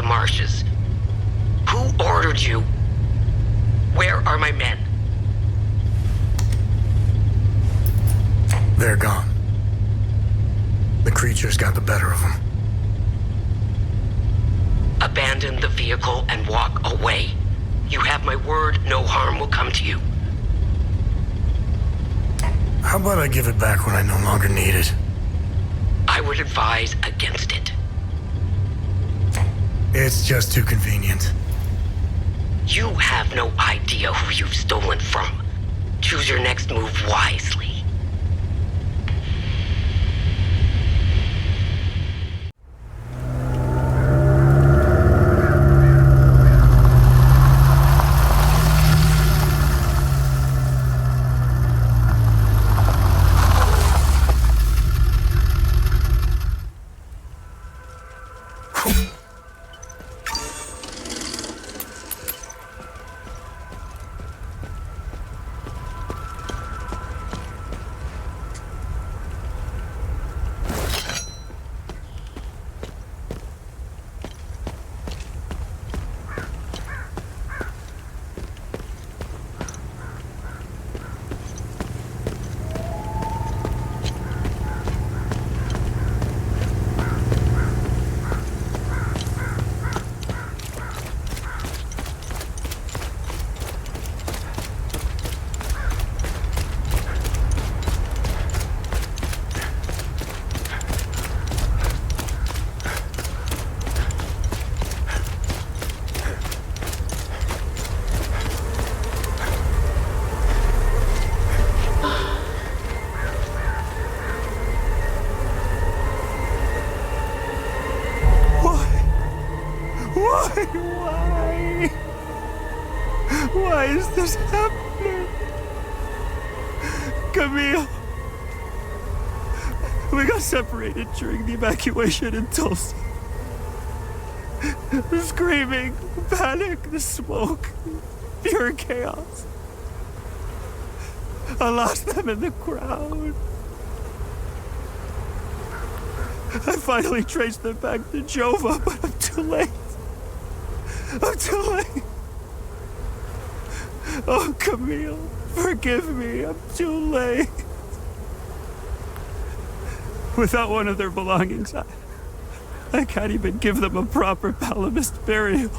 marshes. Who ordered you? Where are my men? They're gone. The creatures got the better of them. Abandon the vehicle and walk away. You have my word, no harm will come to you. How about I give it back when I no longer need it? I would advise against it. It's just too convenient. You have no idea who you've stolen from. Choose your next move wisely. Why is this happening? Camille! We got separated during the evacuation in Tulsa. The screaming, panic, the smoke, pure chaos. I lost them in the crowd. I finally traced them back to Jova, but I'm too late. I'm too late. Oh, Camille, forgive me. I'm too late. Without one of their belongings, I can't even give them a proper Palamist burial.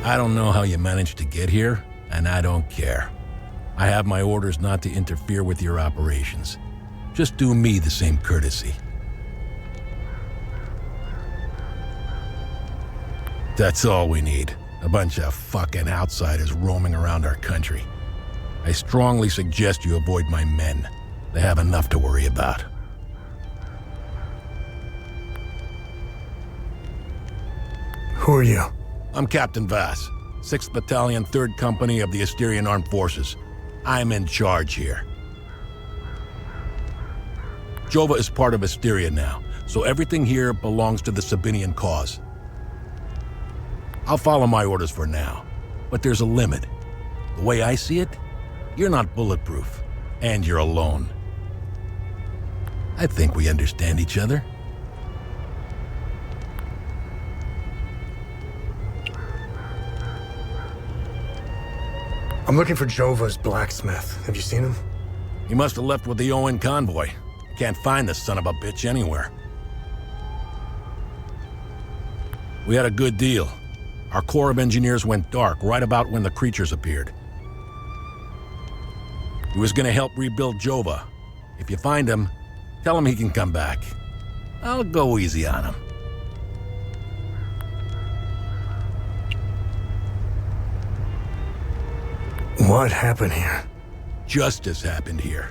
I don't know how you managed to get here, and I don't care. I have my orders not to interfere with your operations. Just do me the same courtesy. That's all we need. A bunch of fucking outsiders roaming around our country. I strongly suggest you avoid my men. They have enough to worry about. Who are you? I'm Captain Vass, 6th Battalion, 3rd Company of the Asterian Armed Forces. I'm in charge here. Jova is part of Asteria now, so everything here belongs to the Sabinian cause. I'll follow my orders for now, but there's a limit. The way I see it, you're not bulletproof, and you're alone. I think we understand each other. I'm looking for Jova's blacksmith. Have you seen him? He must have left with the ON convoy. Can't find this son of a bitch anywhere. We had a good deal. Our Corps of Engineers went dark right about when the creatures appeared. He was gonna help rebuild Jova. If you find him, tell him he can come back. I'll go easy on him. What happened here? Justice happened here.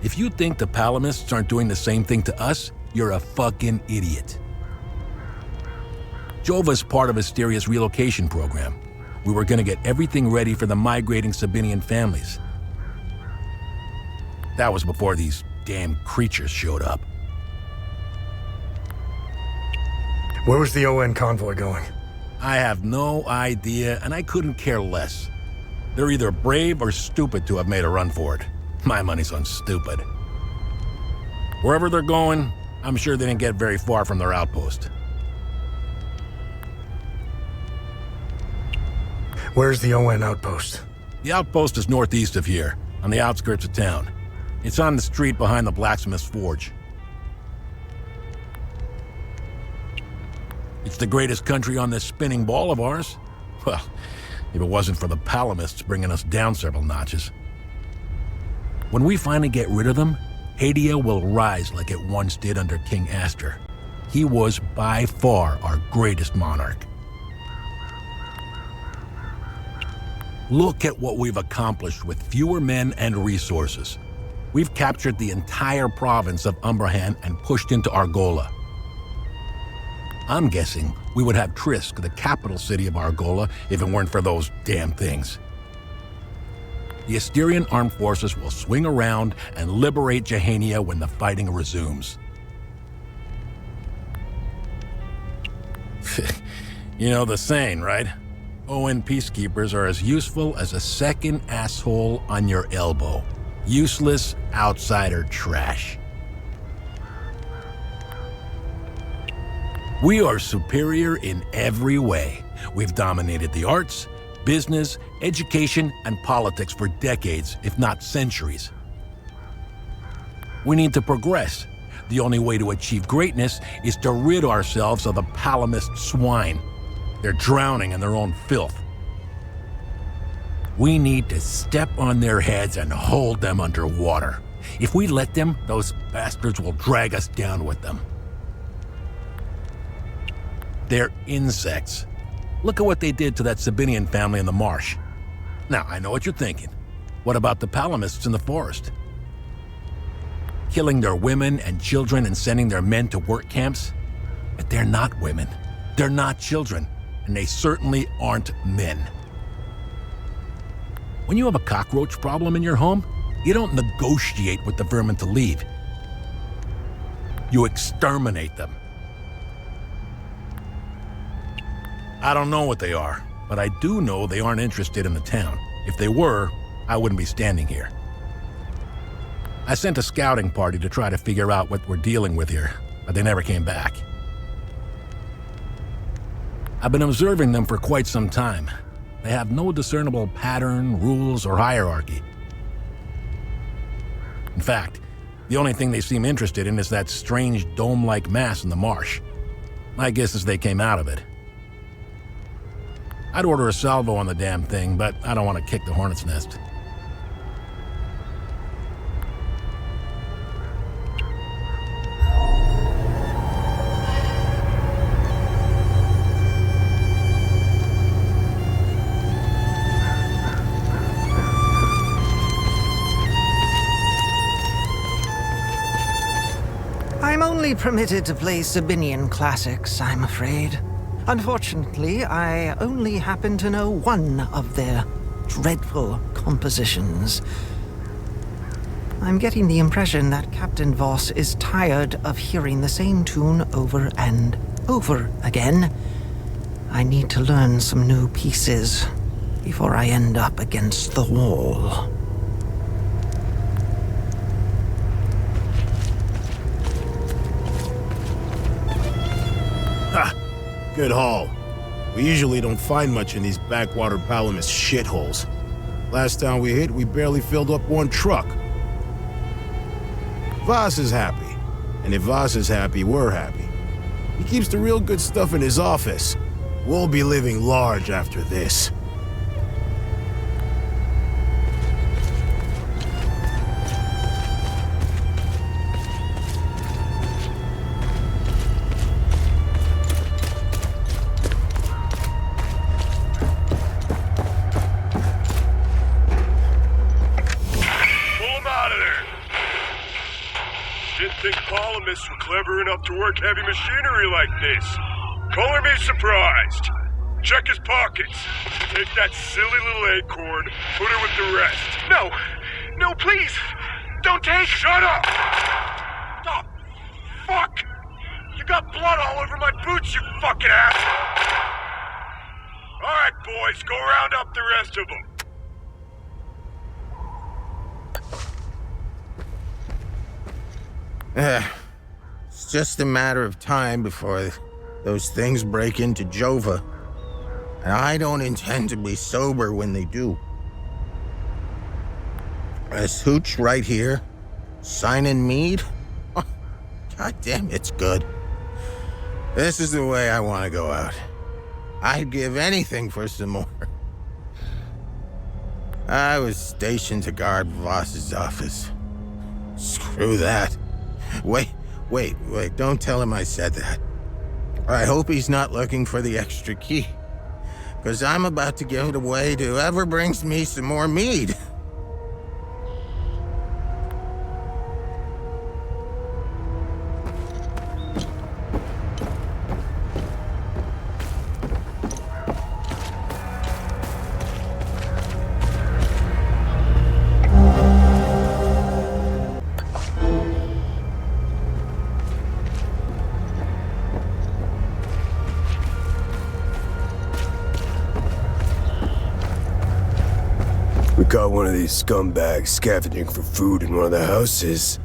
If you think the Palamists aren't doing the same thing to us, you're a fucking idiot. Jova's part of Asteria's relocation program. We were gonna get everything ready for the migrating Sabinian families. That was before these damn creatures showed up. Where was the ON convoy going? I have no idea, and I couldn't care less. They're either brave or stupid to have made a run for it. My money's on stupid. Wherever they're going, I'm sure they didn't get very far from their outpost. Where's the ON outpost? The outpost is northeast of here, on the outskirts of town. It's on the street behind the blacksmith's forge. It's the greatest country on this spinning ball of ours. Well, if it wasn't for the Palamists bringing us down several notches. When we finally get rid of them, Hadia will rise like it once did under King Aster. He was by far our greatest monarch. Look at what we've accomplished with fewer men and resources. We've captured the entire province of Umbrahan and pushed into Argola. I'm guessing we would have Trisk, the capital city of Argola, if it weren't for those damn things. The Asterian armed forces will swing around and liberate Jehania when the fighting resumes. You know the saying, right? ON peacekeepers are as useful as a second asshole on your elbow. Useless outsider trash. We are superior in every way. We've dominated the arts, business, education, and politics for decades, if not centuries. We need to progress. The only way to achieve greatness is to rid ourselves of the Palamist swine. They're drowning in their own filth. We need to step on their heads and hold them underwater. If we let them, those bastards will drag us down with them. They're insects. Look at what they did to that Sabinian family in the marsh. Now, I know what you're thinking. What about the Palamists in the forest? Killing their women and children and sending their men to work camps? But they're not women. They're not children. And they certainly aren't men. When you have a cockroach problem in your home, you don't negotiate with the vermin to leave. You exterminate them. I don't know what they are, but I do know they aren't interested in the town. If they were, I wouldn't be standing here. I sent a scouting party to try to figure out what we're dealing with here, but they never came back. I've been observing them for quite some time. They have no discernible pattern, rules, or hierarchy. In fact, the only thing they seem interested in is that strange dome-like mass in the marsh. My guess is they came out of it. I'd order a salvo on the damn thing, but I don't want to kick the hornet's nest. I'm only permitted to play Sabinian classics, I'm afraid. Unfortunately, I only happen to know one of their dreadful compositions. I'm getting the impression that Captain Voss is tired of hearing the same tune over and over again. I need to learn some new pieces before I end up against the wall. Good haul. We usually don't find much in these backwater Palamas shitholes. Last time we hit, we barely filled up one truck. Voss is happy. And if Voss is happy, we're happy. He keeps the real good stuff in his office. We'll be living large after this. Were clever enough to work heavy machinery like this. Color me surprised. Check his pockets. Take that silly little acorn, put her with the rest. No! No, please! Don't take... Shut up! Oh, fuck! You got blood all over my boots, you fucking ass! Alright, boys, go round up the rest of them. It's just a matter of time before those things break into Jova. And I don't intend to be sober when they do. This hooch right here, signing mead? Oh, God damn, it's good. This is the way I want to go out. I'd give anything for some more. I was stationed to guard Voss's office. Screw that. Wait, don't tell him I said that. I hope he's not looking for the extra key, because I'm about to give it away to whoever brings me some more mead. We caught one of these scumbags scavenging for food in one of the houses.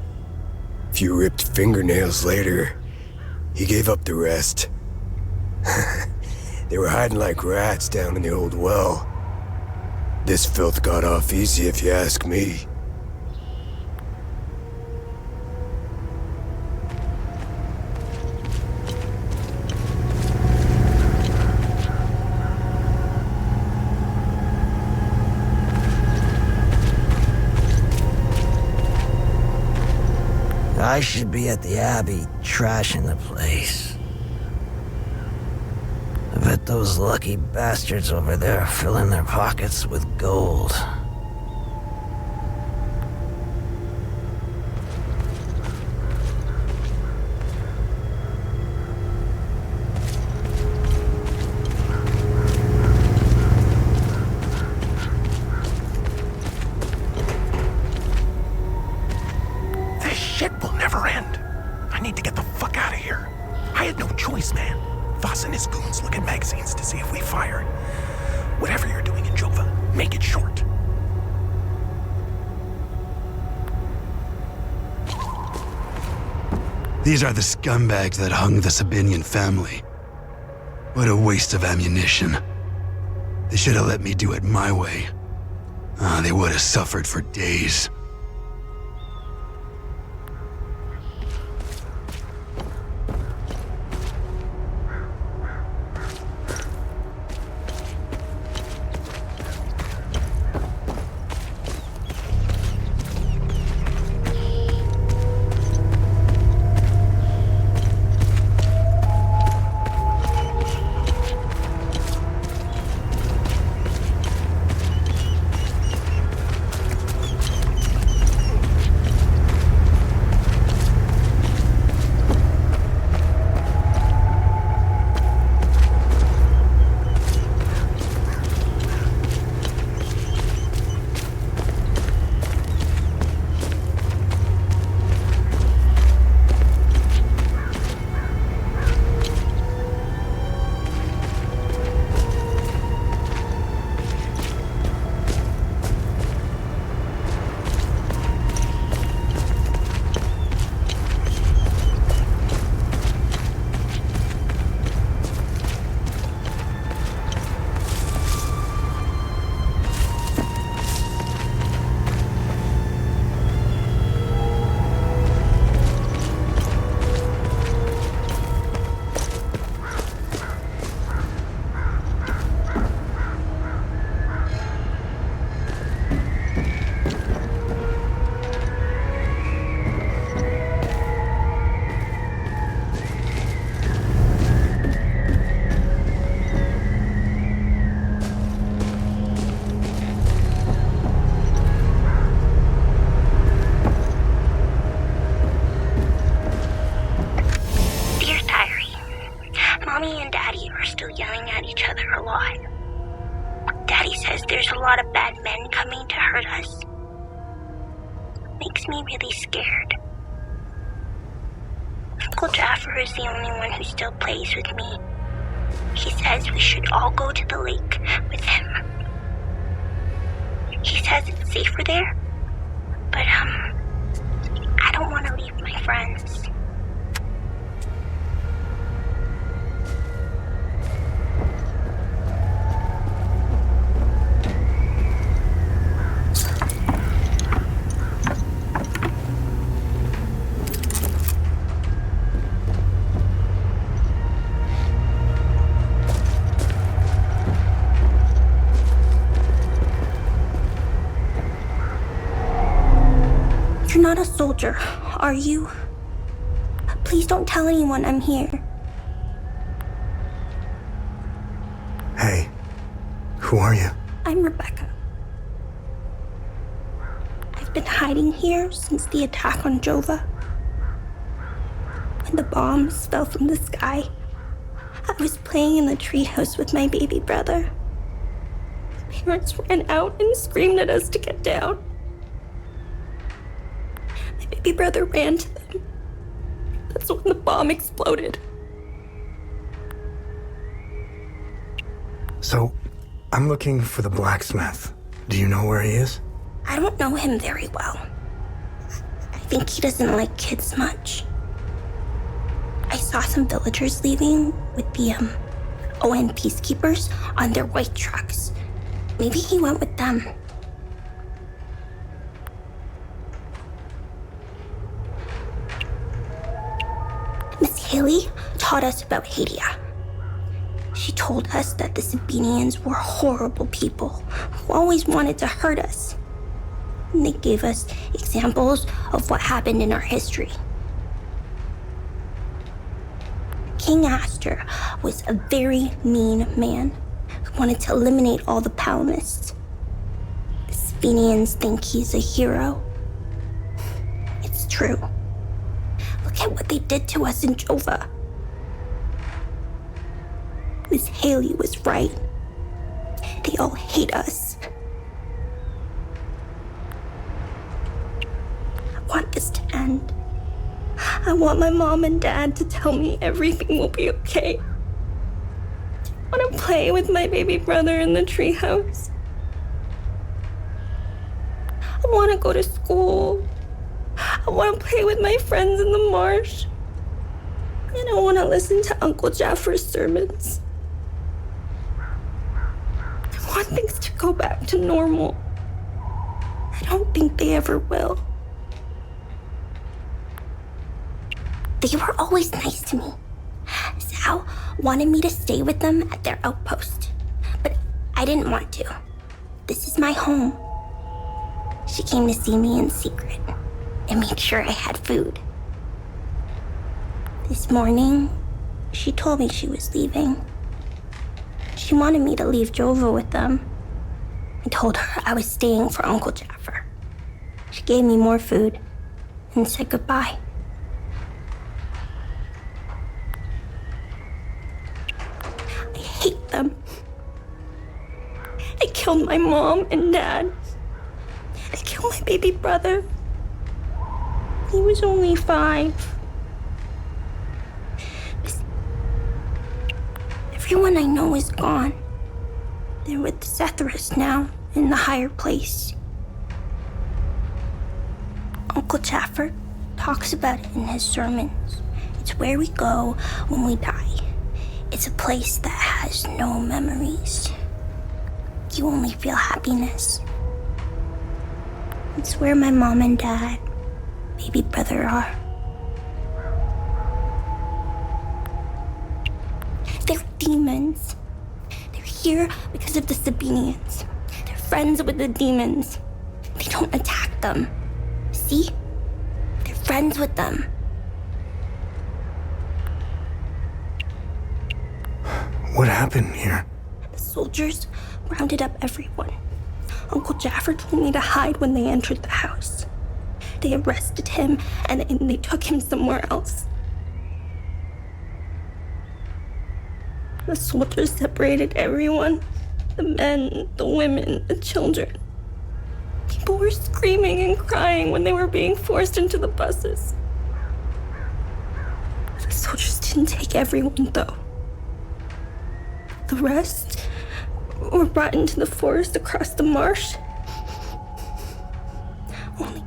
A few ripped fingernails later, he gave up the rest. They were hiding like rats down in the old well. This filth got off easy if you ask me. I should be at the Abbey, trashing the place. I bet those lucky bastards over there are filling their pockets with gold. These are the scumbags that hung the Sabinian family. What a waste of ammunition. They should have let me do it my way. They would have suffered for days. a lot. Daddy says there's a lot of bad men coming to hurt us. Makes me really scared. Uncle Jaffer is the only one who still plays with me. He says we should all go to the lake with him. He says it's safer there, but I don't want to leave my friends. You're not a soldier, are you? Please don't tell anyone I'm here. Hey, who are you? I'm Rebecca. I've been hiding here since the attack on Jova. When the bombs fell from the sky, I was playing in the treehouse with my baby brother. The parents ran out and screamed at us to get down. My baby brother ran to them. That's when the bomb exploded. So, I'm looking for the blacksmith. Do you know where he is? I don't know him very well. I think he doesn't like kids much. I saw some villagers leaving with the ON peacekeepers on their white trucks. Maybe he went with them. Miss Haley taught us about Hadia. She told us that the Sabinians were horrible people who always wanted to hurt us. And they gave us examples of what happened in our history. King Astor was a very mean man who wanted to eliminate all the Palinists. The Sabinians think he's a hero. It's true. Look at what they did to us in Jova. Miss Haley was right. They all hate us. I want this to end. I want my mom and dad to tell me everything will be okay. I want to play with my baby brother in the treehouse. I want to go to school. I want to play with my friends in the marsh. And I want to listen to Uncle Jaffer's sermons. I want things to go back to normal. I don't think they ever will. They were always nice to me. Sal wanted me to stay with them at their outpost, but I didn't want to. This is my home. She came to see me in secret and made sure I had food. This morning, she told me she was leaving. She wanted me to leave Jova with them. I told her I was staying for Uncle Jaffer. She gave me more food and said goodbye. I hate them. They killed my mom and dad. They killed my baby brother. He was only 5. Everyone I know is gone. They're with Zethras now, in the higher place. Uncle Jaffer talks about it in his sermons. It's where we go when we die. It's a place that has no memories. You only feel happiness. It's where my mom and dad, baby brother are. They're demons. They're here because of the Sabinians. They're friends with the demons. They don't attack them. See? They're friends with them. What happened here? The soldiers rounded up everyone. Uncle Jaffer told me to hide when they entered the house. They arrested him and they took him somewhere else. The soldiers separated everyone. The men, the women, the children. People were screaming and crying when they were being forced into the buses. The soldiers didn't take everyone, though. The rest were brought into the forest across the marsh. Only...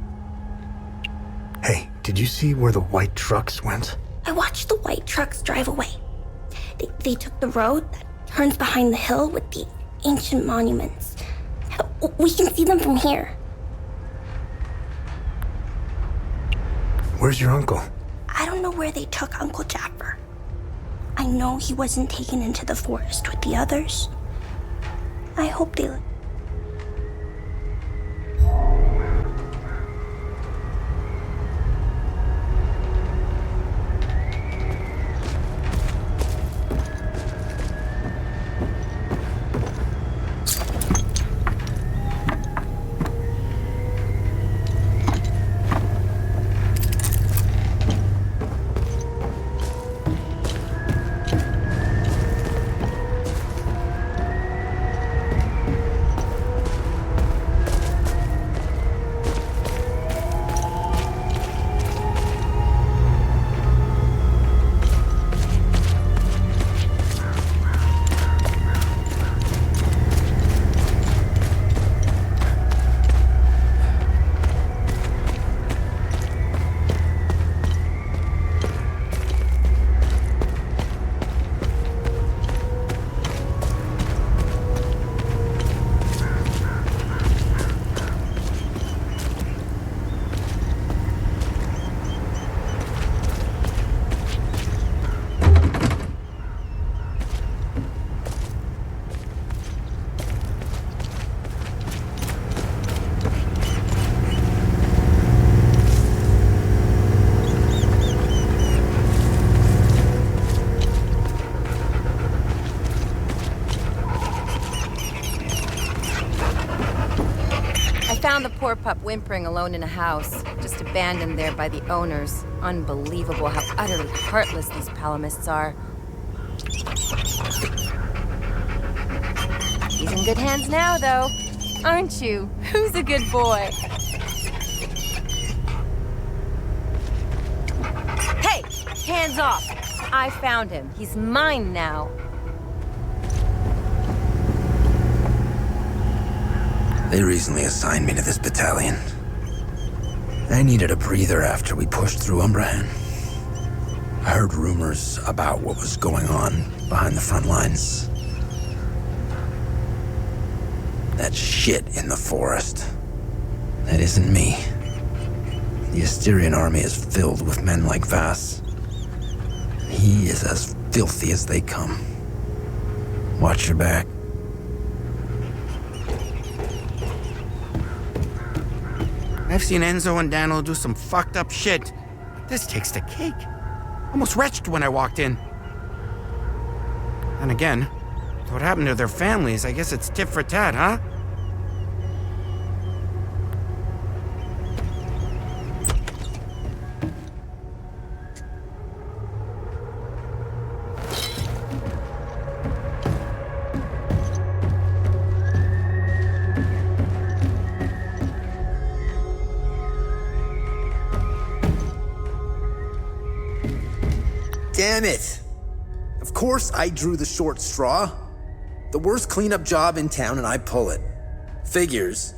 Hey, did you see where the white trucks went? I watched the white trucks drive away. They took the road that turns behind the hill with the ancient monuments. We can see them from here. Where's your uncle? I don't know where they took Uncle Jaffer. I know he wasn't taken into the forest with the others. I hope they... Found the poor pup whimpering alone in a house, just abandoned there by the owners. Unbelievable how utterly heartless these Palamists are. He's in good hands now, though. Aren't you? Who's a good boy? Hey! Hands off! I found him. He's mine now. They recently assigned me to this battalion. I needed a breather after we pushed through Umbrahan. I heard rumors about what was going on behind the front lines. That shit in the forest. That isn't me. The Asterian army is filled with men like Vass. He is as filthy as they come. Watch your back. I've seen Enzo and Daniel do some fucked up shit. This takes the cake. Almost retched when I walked in. And again, what happened to their families? I guess it's tit for tat, huh? Damn it! Of course I drew the short straw. The worst cleanup job in town and I pull it. Figures.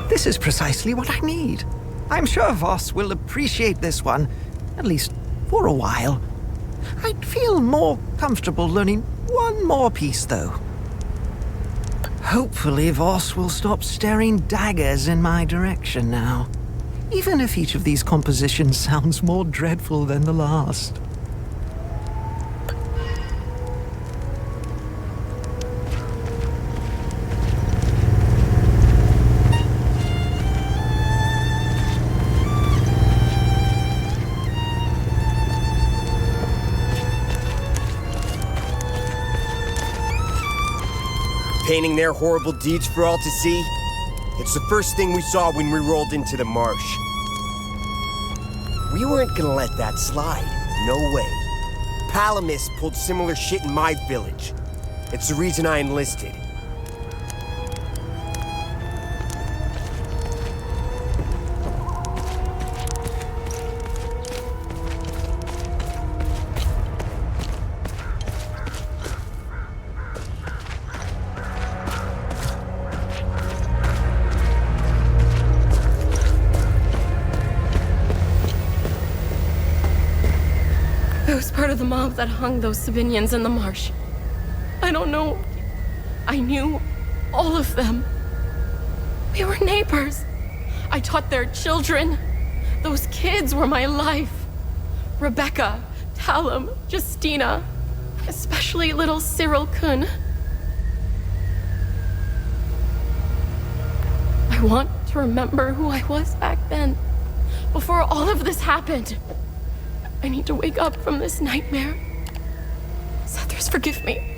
This is precisely what I need. I'm sure Voss will appreciate this one, at least for a while. I'd feel more comfortable learning one more piece, though. Hopefully Voss will stop staring daggers in my direction now, even if each of these compositions sounds more dreadful than the last. Painting their horrible deeds for all to see? It's the first thing we saw when we rolled into the marsh. We weren't gonna let that slide. No way. Palamis pulled similar shit in my village. It's the reason I enlisted. I was part of the mob that hung those civilians in the marsh. I don't know. I knew all of them. We were neighbors. I taught their children. Those kids were my life. Rebecca, Talum, Justina, especially little Cyril Kun. I want to remember who I was back then, before all of this happened. I need to wake up from this nightmare. Sethers, forgive me.